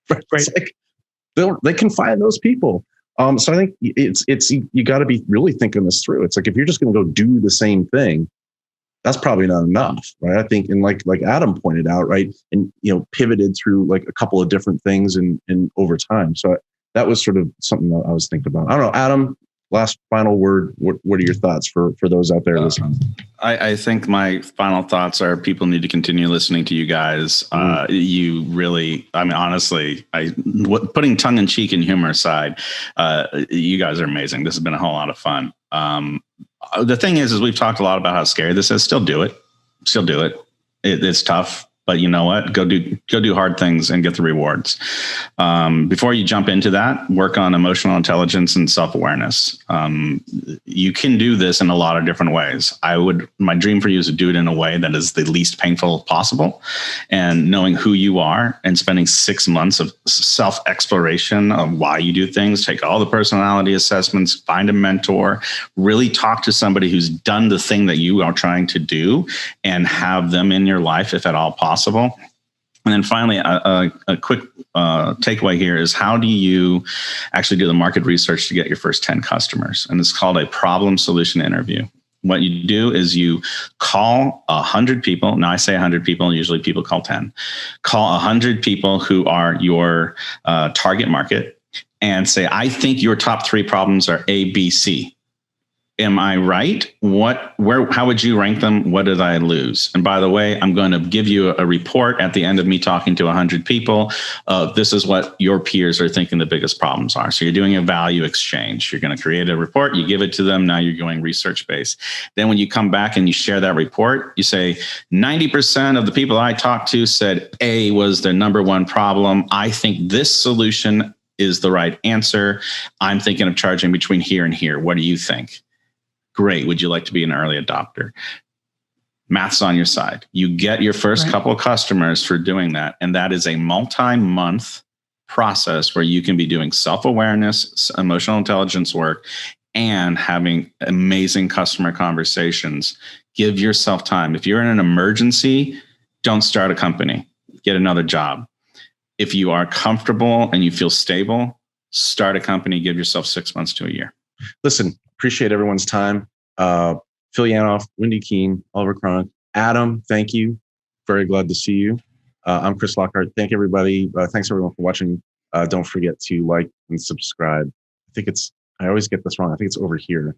Right. It's like they can find those people. So I think it's you got to be really thinking this through. It's like, if you're just going to go do the same thing, that's probably not enough, right? I think, and like Adam pointed out, right, and pivoted through like a couple of different things and over time. So that was sort of something that I was thinking about. I don't know, Adam, last final word. What are your thoughts for those out there listening? I think my final thoughts are, people need to continue listening to you guys. You really, honestly, putting tongue in cheek and humor aside, you guys are amazing. This has been a whole lot of fun. The thing is we've talked a lot about how scary this is. Still do it. It's tough, but you know what? Go do hard things and get the rewards. Before you jump into that, work on emotional intelligence and self-awareness. You can do this in a lot of different ways. My dream for you is to do it in a way that is the least painful possible, and knowing who you are and spending 6 months of self-exploration of why you do things. Take all the personality assessments, find a mentor, really talk to somebody who's done the thing that you are trying to do, and have them in your life if at all possible. possible. And then finally, a quick takeaway here is, how do you actually do the market research to get your first 10 customers? And it's called a problem solution interview. What you do is you call 100 people. Now I say 100 people, usually people call 10. Call 100 people who are your target market and say, I think your top 3 problems are A, B, C. Am I right? How would you rank them? What did I lose? And by the way, I'm going to give you a report at the end of me talking to 100 people. This is what your peers are thinking the biggest problems are. So you're doing a value exchange. You're going to create a report. You give it to them. Now you're going research based. Then when you come back and you share that report, you say 90% of the people I talked to said A was their number one problem. I think this solution is the right answer. I'm thinking of charging between here and here. What do you think? Great. Would you like to be an early adopter? Math's on your side. You get your first couple of customers for doing that. And that is a multi-month process where you can be doing self-awareness, emotional intelligence work, and having amazing customer conversations. Give yourself time. If you're in an emergency, don't start a company. Get another job. If you are comfortable and you feel stable, start a company. Give yourself 6 months to a year. Listen, appreciate everyone's time. Phil Yanoff, Wendy Keene, Oliver Cronk, Adam, thank you. Very glad to see you. I'm Chris Lockhart. Thank everybody. Thanks everyone for watching. Don't forget to like and subscribe. I always get this wrong. I think it's over here.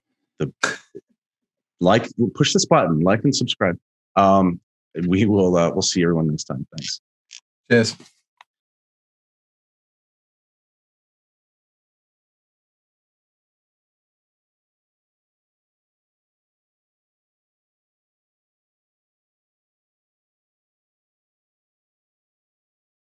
Push this button, like and subscribe. We'll see everyone next time. Thanks. Cheers.